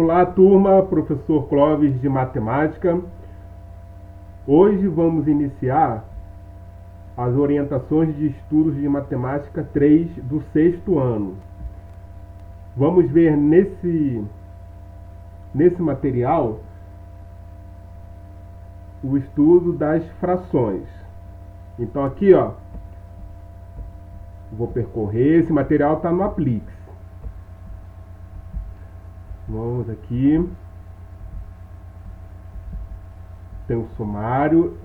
Olá, turma, professor Clóvis de Matemática. Hoje vamos iniciar as orientações de estudos de Matemática 3 do sexto ano. Vamos ver nesse material o estudo das frações. Então aqui, ó, vou percorrer, esse material está no Aplix. Vamos aqui. Tem o sumário.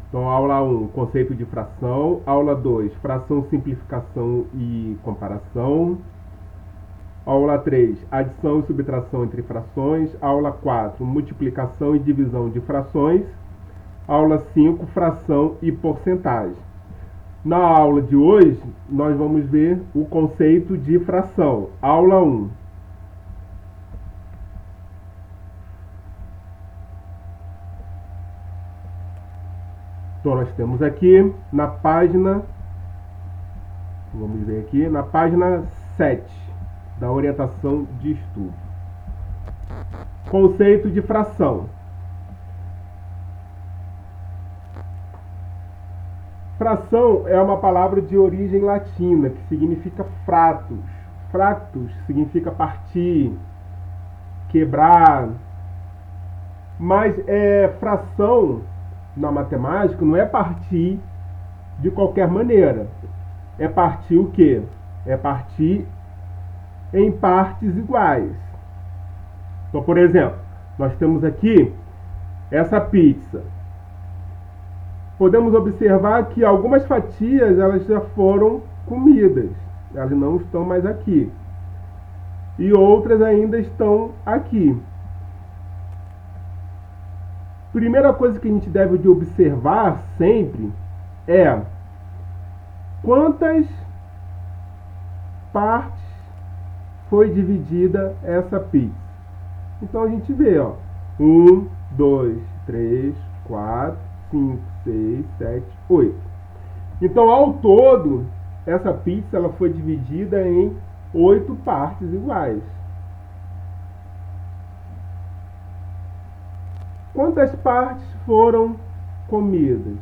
Então, aula 1, conceito de fração. Aula 2, fração, simplificação e comparação. Aula 3, adição e subtração entre frações. Aula 4, multiplicação e divisão de frações. Aula 5, fração e porcentagem. Na aula de hoje, nós vamos ver o conceito de fração. Aula 1. Então, nós temos aqui na página, vamos ver aqui, na página 7 da orientação de estudo. Conceito de fração. Fração é uma palavra de origem latina que significa fratus. Fratus significa partir, quebrar. Mas fração na matemática não é partir de qualquer maneira. É partir o quê? É partir em partes iguais. Então, por exemplo, nós temos aqui essa pizza. Podemos observar que algumas fatias elas já foram comidas, elas não estão mais aqui, e outras ainda estão aqui. Primeira coisa que a gente deve de observar sempre é quantas partes foi dividida essa pizza. Então a gente vê, ó, 1, 2, 3, 4, 5, 6, 7, 8. Então, ao todo, essa pizza ela foi dividida em 8 partes iguais. Quantas partes foram comidas?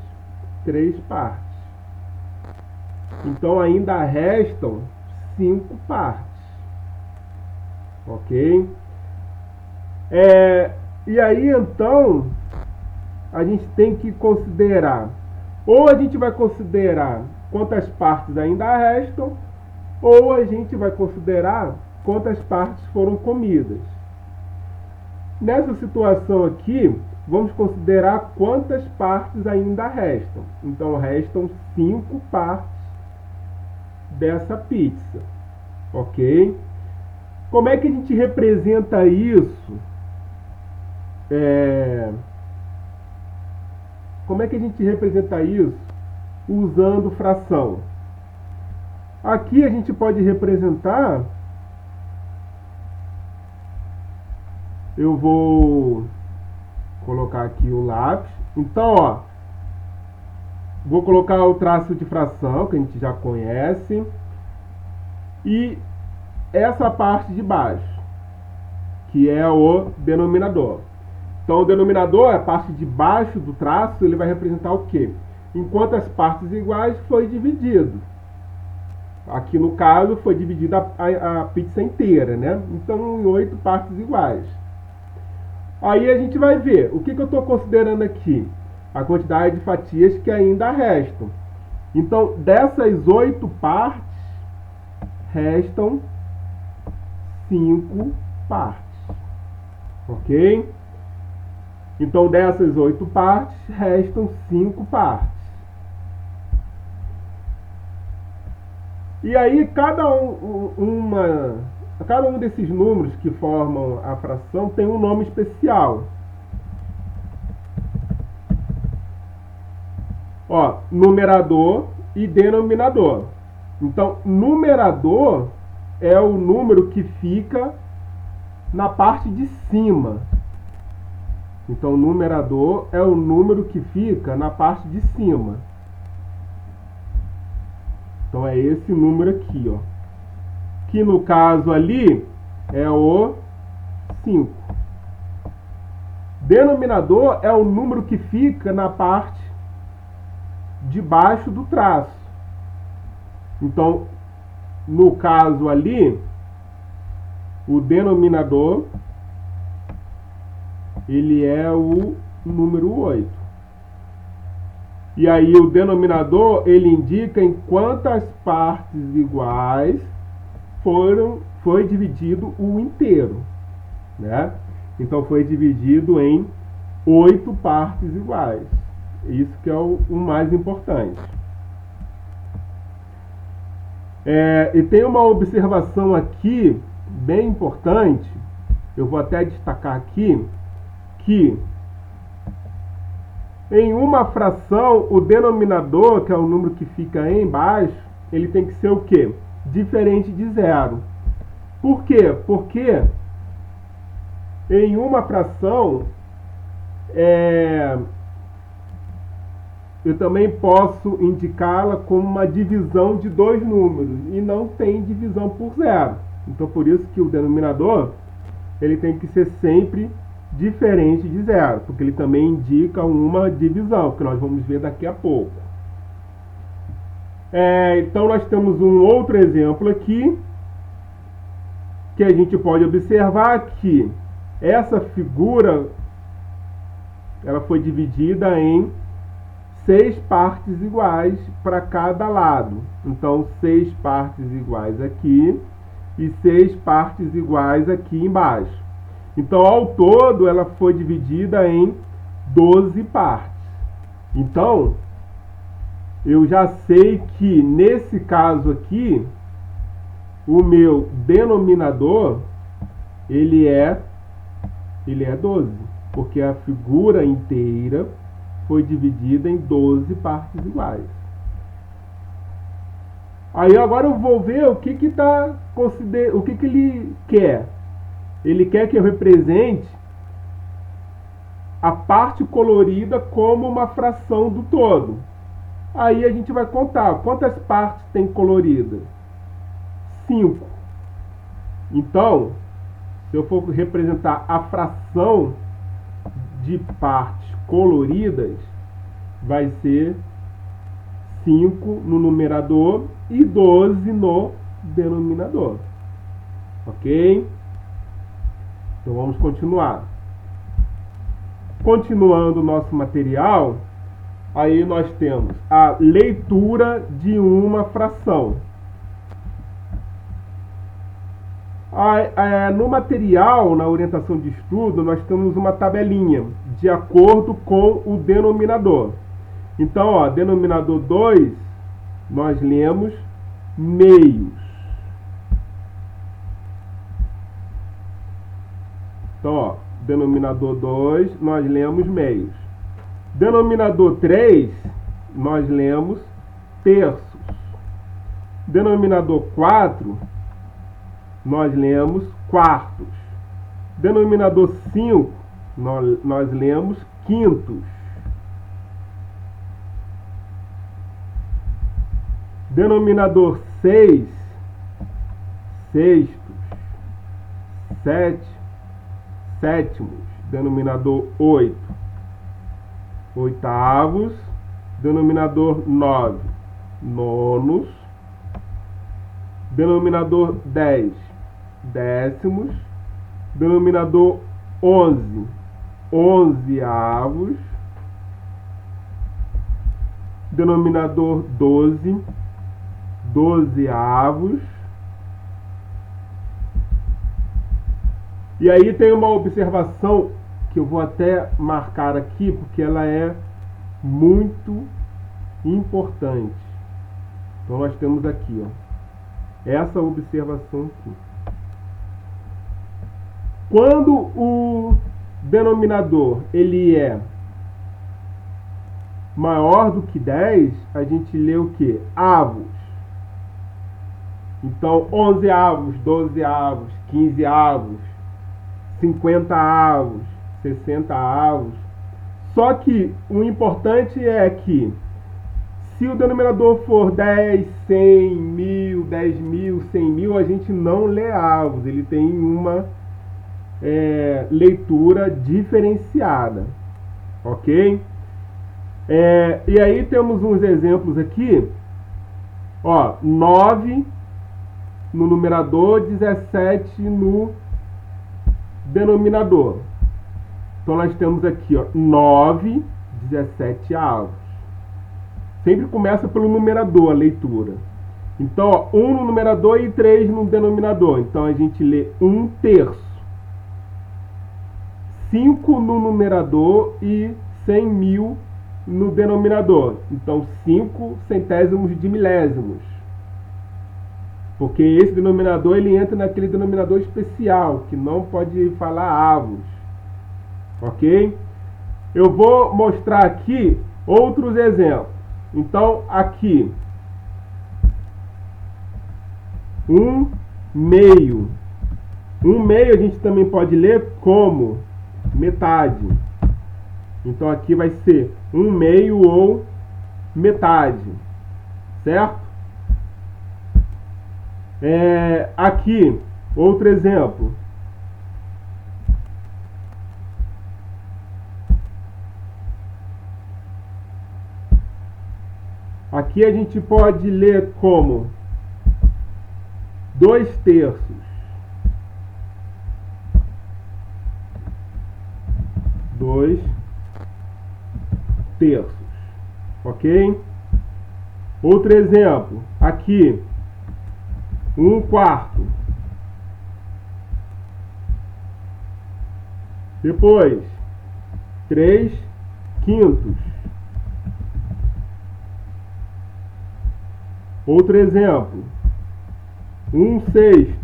3 partes. Então, ainda restam 5 partes. Ok? E aí, então, a gente tem que considerar, ou a gente vai considerar quantas partes ainda restam, ou a gente vai considerar quantas partes foram comidas. Nessa situação aqui, vamos considerar quantas partes ainda restam. Então, restam 5 partes dessa pizza. Ok? Como é que a gente representa isso? Como é que a gente representa isso usando fração? Aqui a gente pode representar, eu vou colocar aqui o lápis. Então, ó, vou colocar o traço de fração, que a gente já conhece, e essa parte de baixo, que é o denominador. Então, o denominador, a parte de baixo do traço, ele vai representar o quê? Em quantas partes iguais foi dividido. Aqui, no caso, foi dividida a pizza inteira, né? Então, em 8 partes iguais. Aí, a gente vai ver. O que eu estou considerando aqui? A quantidade de fatias que ainda restam. Então, dessas 8 partes, restam 5 partes. Ok? Então, dessas 8 partes, restam 5 partes. E aí, cada um desses números que formam a fração tem um nome especial. Ó, numerador e denominador. Então, numerador é o número que fica na parte de cima. Então, o numerador é o número que fica na parte de cima. Então, é esse número aqui, ó. que no caso ali é o 5. Denominador é o número que fica na parte de baixo do traço. Então, no caso ali, o denominador, ele é o número 8. E aí o denominador, ele indica em quantas partes iguais foi dividido o inteiro, né? Então foi dividido em 8 partes iguais. Isso que é o mais importante. E tem uma observação aqui bem importante, eu vou até destacar aqui, que em uma fração, o denominador, que é o número que fica embaixo, ele tem que ser o quê? Diferente de zero. Por quê? Porque em uma fração, eu também posso indicá-la como uma divisão de dois números, e não tem divisão por zero. Então, por isso que o denominador, ele tem que ser sempre diferente de zero, porque ele também indica uma divisão, que nós vamos ver daqui a pouco. Então nós temos um outro exemplo aqui, que a gente pode observar que essa figura, ela foi dividida em 6 partes iguais para cada lado. Então 6 partes iguais aqui e 6 partes iguais aqui embaixo. Então, ao todo, ela foi dividida em 12 partes. Então, eu já sei que, nesse caso aqui, o meu denominador, ele é 12. Porque a figura inteira foi dividida em 12 partes iguais. Aí, agora eu vou ver o que ele quer. Ele quer que eu represente a parte colorida como uma fração do todo. Aí a gente vai contar quantas partes tem coloridas. 5. Então, se eu for representar a fração de partes coloridas, vai ser 5 no numerador e 12 no denominador. Ok? Então vamos continuar. Continuando o nosso material, aí nós temos a leitura de uma fração. No material, na orientação de estudo, nós temos uma tabelinha de acordo com o denominador. Então, denominador 2, nós lemos meios. Então, denominador 2, nós lemos meios. Denominador 3, nós lemos terços. Denominador 4, nós lemos quartos. Denominador 5, nós lemos quintos. Denominador 6, sextos. 7, sétimos. Denominador 8, oitavos. Denominador 9, nonos. Denominador 10, décimos. Denominador 11, onzeavos. Denominador 12, dozeavos. E aí tem uma observação que eu vou até marcar aqui, porque ela é muito importante. Então nós temos aqui, essa observação aqui. Quando o denominador ele é maior do que 10, a gente lê o que? Avos. Então, 11 avos, 12 avos, 15 avos, 50 avos, 60 avos. Só que o importante é que Se o denominador for 10, 100, 1000, 10.000, 100.000, a gente não lê avos. Ele tem uma leitura diferenciada, ok? E aí temos uns exemplos aqui, ó, 9 no numerador, 17 no denominador. Então nós temos aqui, ó, 9, 17 avos. Sempre começa pelo numerador a leitura. Então, ó, 1 no numerador e 3 no denominador. Então a gente lê 1/3. 5 no numerador e 100.000 no denominador. Então 5 centésimos de milésimos. Porque esse denominador ele entra naquele denominador especial, que não pode falar avos. Ok? Eu vou mostrar aqui outros exemplos. Então aqui 1/2. 1/2 a gente também pode ler como metade. Então aqui vai ser 1/2 ou metade, certo? Aqui, outro exemplo. Aqui a gente pode ler como 2/3. 2/3. Ok? Outro exemplo. Aqui. 1/4. Depois. 3/5. Outro exemplo. 1/6.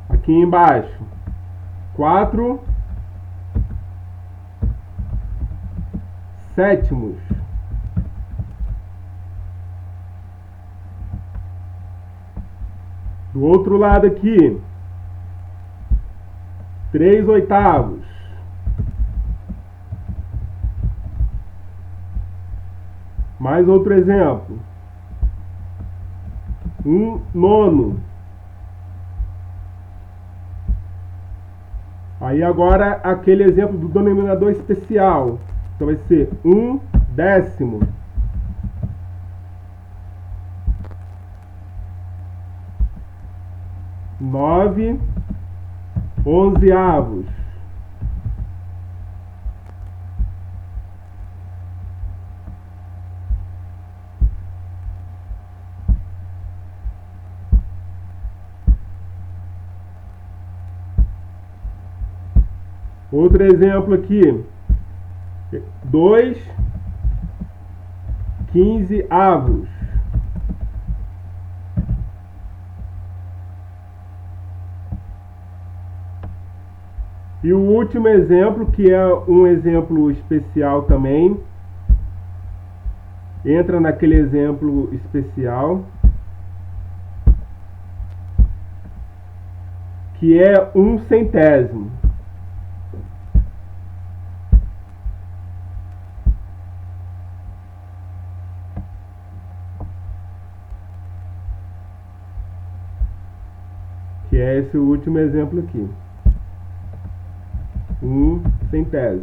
Aqui embaixo, 4/7. Do outro lado aqui, 3/8. Mais outro exemplo, 1/9. Aí agora aquele exemplo do denominador especial. Então vai ser 1/10. 9/11. Outro exemplo aqui, 2/15. E o último exemplo, que é um exemplo especial também, entra naquele exemplo especial, que é 1/100. Que é esse último exemplo aqui. 1/100.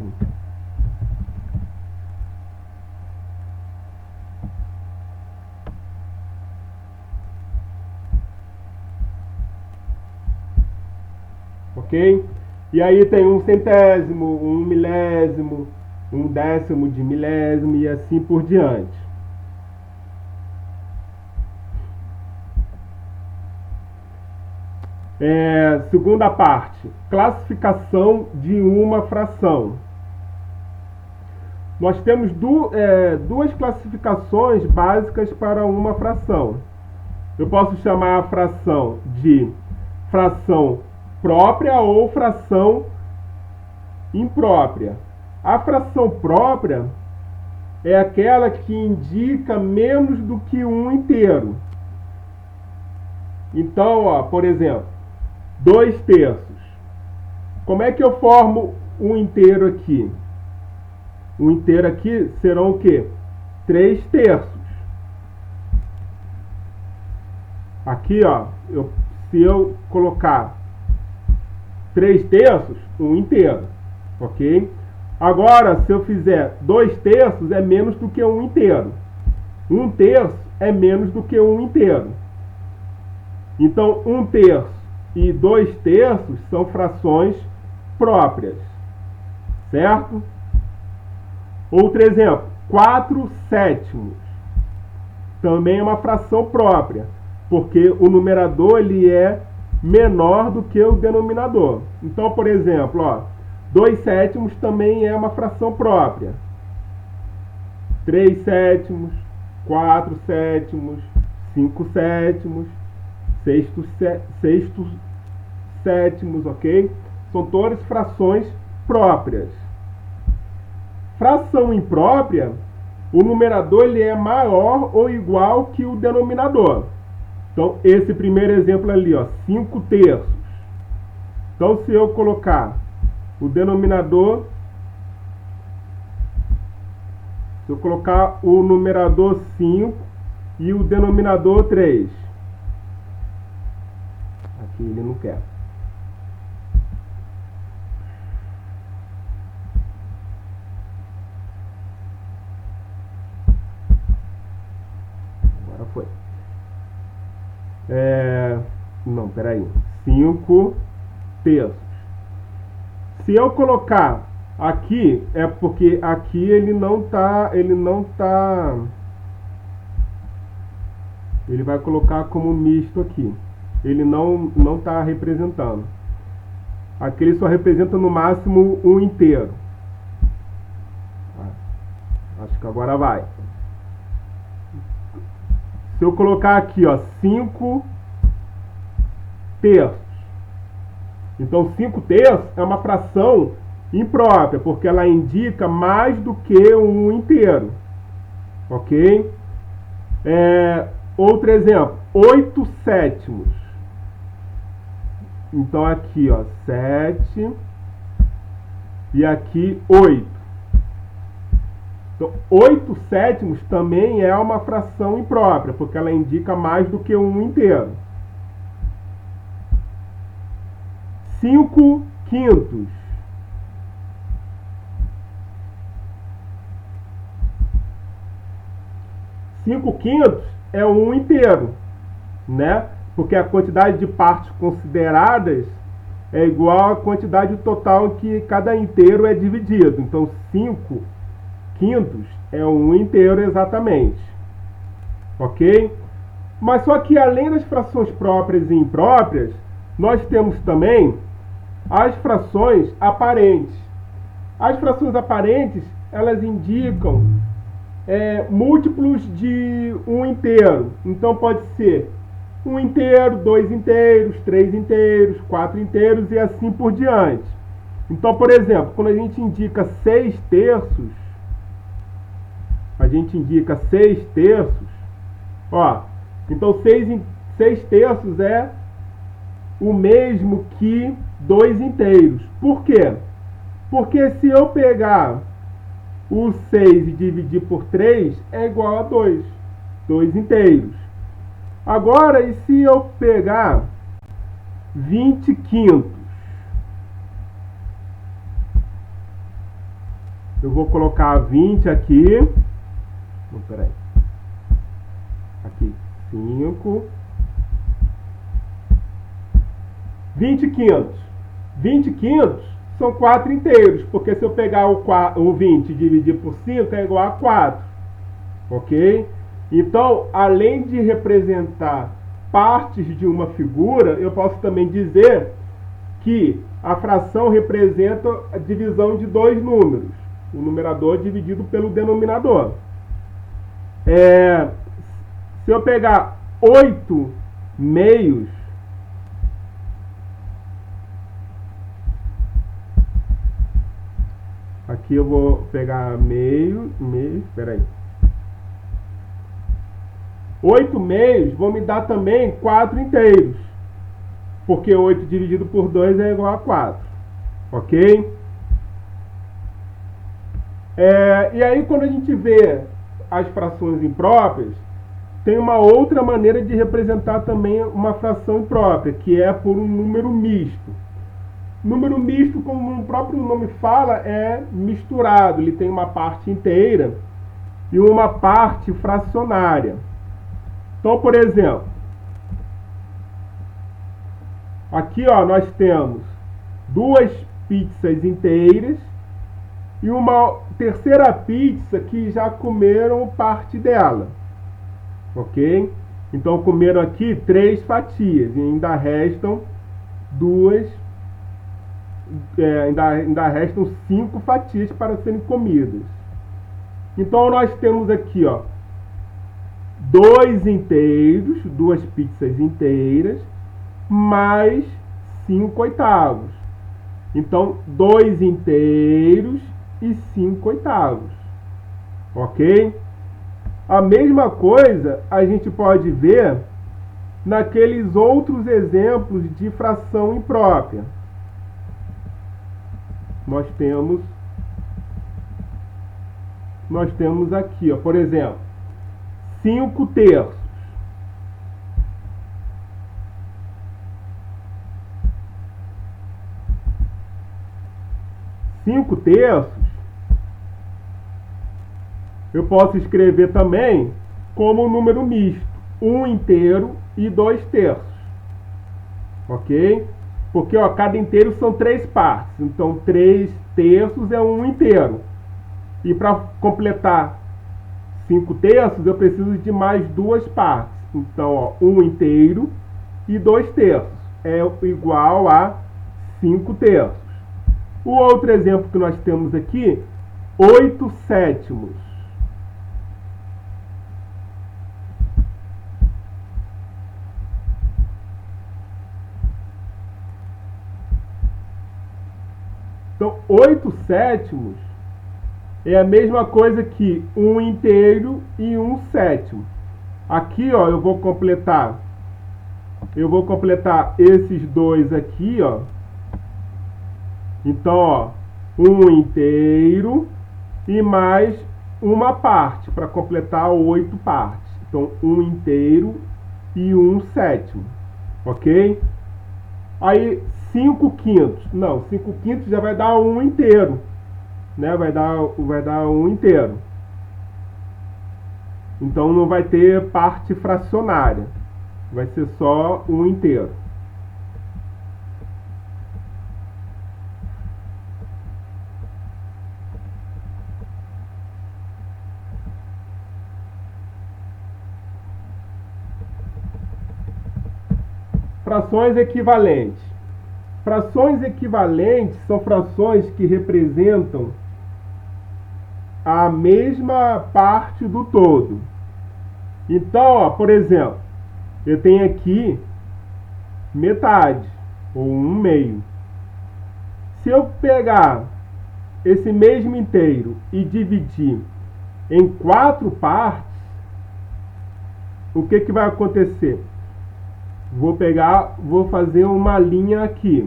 Ok? E aí tem 1/100, 1/1000, 1/10 de milésimo e assim por diante. Segunda parte, classificação de uma fração. Nós temos duas classificações básicas para uma fração. Eu posso chamar a fração de fração própria ou fração imprópria. A fração própria é aquela que indica menos do que um inteiro. Então, ó, por exemplo, 2/3. Como é que eu formo um inteiro aqui? O inteiro aqui serão o quê? 3 terços. Aqui, ó, se eu colocar 3 terços, um inteiro, ok? Agora, se eu fizer 2 terços, é menos do que um inteiro. 1 terço é menos do que um inteiro. Então, 1 terço e 2 terços são frações próprias, certo? Outro exemplo, 4 sétimos. Também é uma fração própria, porque o numerador ele é menor do que o denominador. Então, por exemplo, ó, 2 sétimos também é uma fração própria. 3 sétimos, 4 sétimos, 5 sétimos, sextos sétimos, ok? São todas frações próprias. Fração imprópria, o numerador ele é maior ou igual que o denominador. Então, esse primeiro exemplo ali, ó, 5 terços. Então, se eu colocar o denominador, se eu colocar o numerador 5 e o denominador 3. Aqui ele não quer. Agora foi. Não, peraí. 5 terços. Se eu colocar aqui, é porque aqui ele vai colocar como misto aqui. Ele não está representando. Aqui ele só representa no máximo um inteiro. Acho que agora vai. Se eu colocar aqui, ó, 5 terços. Então, 5 terços é uma fração imprópria, porque ela indica mais do que um inteiro. Ok? Outro exemplo, 8 sétimos. Então, aqui, ó, 7 e aqui 8. Então, 8 sétimos também é uma fração imprópria, porque ela indica mais do que um inteiro. 5 quintos. Cinco quintos é um inteiro, né? Porque a quantidade de partes consideradas é igual à quantidade total que cada inteiro é dividido. Então, 5 quintos é um inteiro exatamente. Ok? Mas só que além das frações próprias e impróprias, nós temos também as frações aparentes. As frações aparentes, elas indicam múltiplos de um inteiro. Então pode ser um inteiro, 2 inteiros, 3 inteiros, 4 inteiros e assim por diante. Então, por exemplo, quando a gente indica 6 terços, ó, então 6 terços é o mesmo que 2 inteiros. Por quê? Porque se eu pegar o 6 e dividir por 3, é igual a 2 inteiros. Agora, e se eu pegar 20 quintos? Eu vou colocar 20 aqui. Não, peraí. Aqui, 5. 20 quintos. 20 quintos são 4 inteiros, porque se eu pegar o 20 e dividir por 5, é igual a 4. Ok? Então, além de representar partes de uma figura, eu posso também dizer que a fração representa a divisão de 2 números. O numerador dividido pelo denominador. Se eu pegar 8 meios, aqui eu vou pegar meio, espera aí. 8 meios vão me dar também 4 inteiros, porque 8 dividido por 2 é igual a 4. ok? E aí, quando a gente vê as frações impróprias, tem uma outra maneira de representar também uma fração imprópria, que é por um número misto. Número misto, como o próprio nome fala, é misturado. Ele tem uma parte inteira e uma parte fracionária. Então, por exemplo, aqui nós temos 2 pizzas inteiras e uma terceira pizza que já comeram parte dela, ok? Então comeram aqui 3 fatias e ainda restam ainda restam 5 fatias para serem comidas. Então nós temos aqui 2 inteiros, 2 pizzas inteiras, mais 5 oitavos. Então 2 inteiros e 5 oitavos. Ok? A mesma coisa a gente pode ver naqueles outros exemplos de fração imprópria. Nós temos aqui, por exemplo, 5 terços. 5 terços eu posso escrever também como um número misto, 1 inteiro e 2 terços. Ok? Porque cada inteiro são 3 partes. Então 3 terços é 1 inteiro. E para completar 5 terços eu preciso de mais 2 partes. Então 1 inteiro e 2 terços é igual a 5 terços. O outro exemplo que nós temos aqui, 8 sétimos. Então, 8 sétimos é a mesma coisa que 1 inteiro e 1 sétimo. Aqui, eu vou completar esses dois aqui, Então, 1 inteiro e mais uma parte para completar 8 partes. Então, 1 inteiro e 1 sétimo, ok? Aí 5 quintos. Não, 5 quintos já vai dar 1 inteiro, né? Vai dar 1 inteiro. Então não vai ter parte fracionária. Vai ser só 1 inteiro. Frações equivalentes. Frações equivalentes são frações que representam a mesma parte do todo. Então, por exemplo, eu tenho aqui metade, ou 1/2. Se eu pegar esse mesmo inteiro e dividir em 4 partes, o que vai acontecer? Vou fazer uma linha aqui.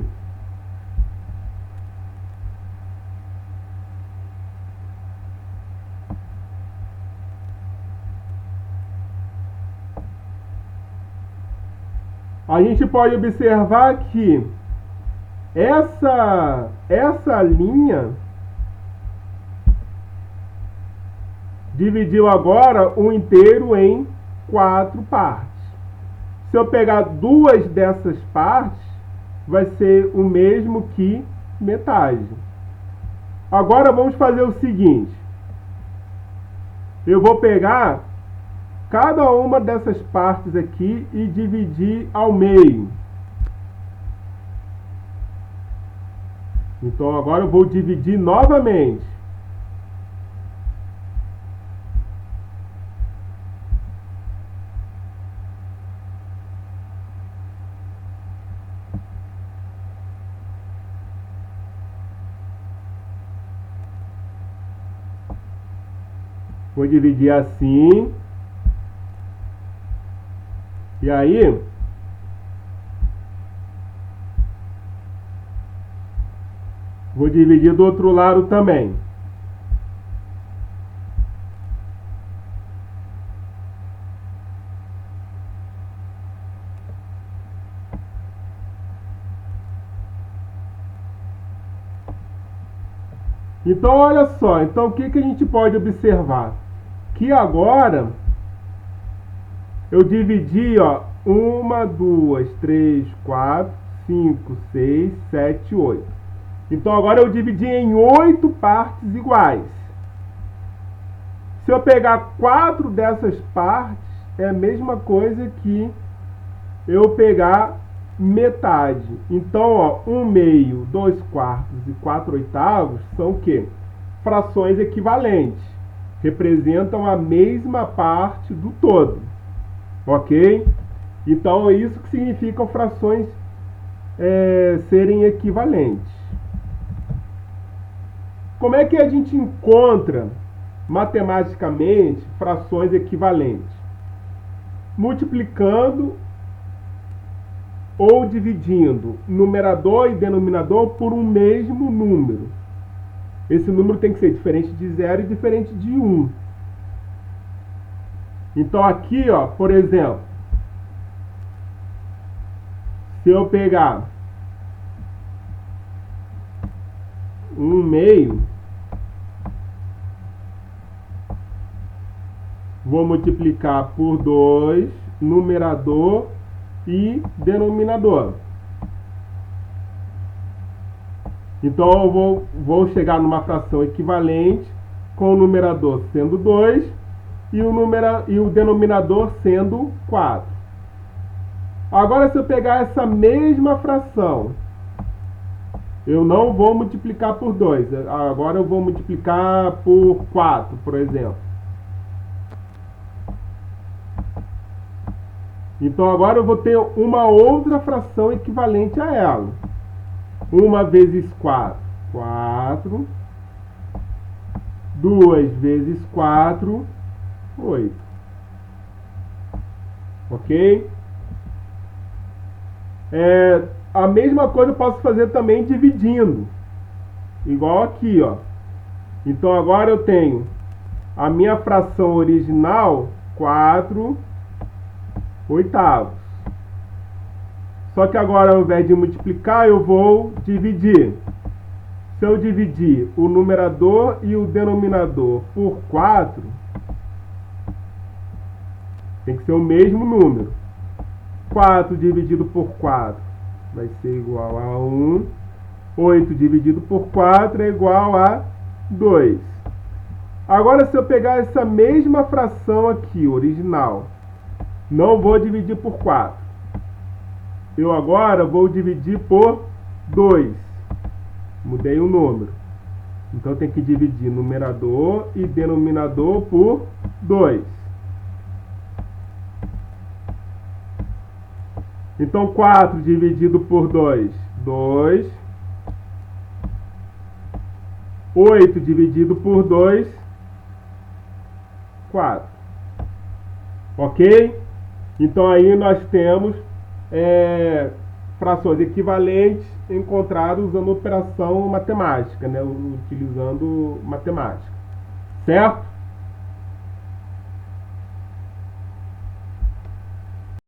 A gente pode observar que essa linha dividiu agora o inteiro em 4 partes. Se eu pegar 2 dessas partes, vai ser o mesmo que metade. Agora vamos fazer o seguinte. Eu vou pegar cada uma dessas partes aqui e dividir ao meio. Então agora eu vou dividir novamente. Vou dividir assim. E aí, Vou dividir do outro lado também. Então, olha só. Então, o que a gente pode observar? Que agora eu dividi, ó, 1, 2, 3, 4, 5, 6, 7, 8. Então, agora eu dividi em 8 partes iguais. Se eu pegar 4 dessas partes, é a mesma coisa que eu pegar metade. Então, ó, 1/2, 2/4 e 4/8 são o quê? Frações equivalentes. Representam a mesma parte do todo. Ok? Então, é isso que significam frações serem equivalentes. Como é que a gente encontra matematicamente frações equivalentes? Multiplicando ou dividindo numerador e denominador por um mesmo número. Esse número tem que ser diferente de 0 e diferente de 1. Então aqui, ó, por exemplo, se eu pegar 1/2, vou multiplicar por 2, numerador e denominador. Então eu vou chegar numa fração equivalente com o numerador sendo 2 e o denominador sendo 4. Agora, se eu pegar essa mesma fração, eu não vou multiplicar por 2. Agora eu vou multiplicar por 4, por exemplo. Então agora eu vou ter uma outra fração equivalente a ela. 1 vezes 4, 4. 2 vezes 4, 8. Ok? A mesma coisa eu posso fazer também dividindo. Igual aqui, ó. Então agora eu tenho a minha fração original, 4/8. Só que agora, ao invés de multiplicar, eu vou dividir. Se eu dividir o numerador e o denominador por 4, tem que ser o mesmo número. 4 dividido por 4 vai ser igual a 1. 8 dividido por 4 é igual a 2. Agora, se eu pegar essa mesma fração aqui, original, não vou dividir por 4. Eu agora vou dividir por 2. Mudei o número. Então, tem que dividir numerador e denominador por 2. Então, 4 dividido por 2, 2. 8 dividido por 2, 4. Ok? Então, aí nós temos frações equivalentes encontradas usando operação matemática, né? Utilizando matemática. Certo?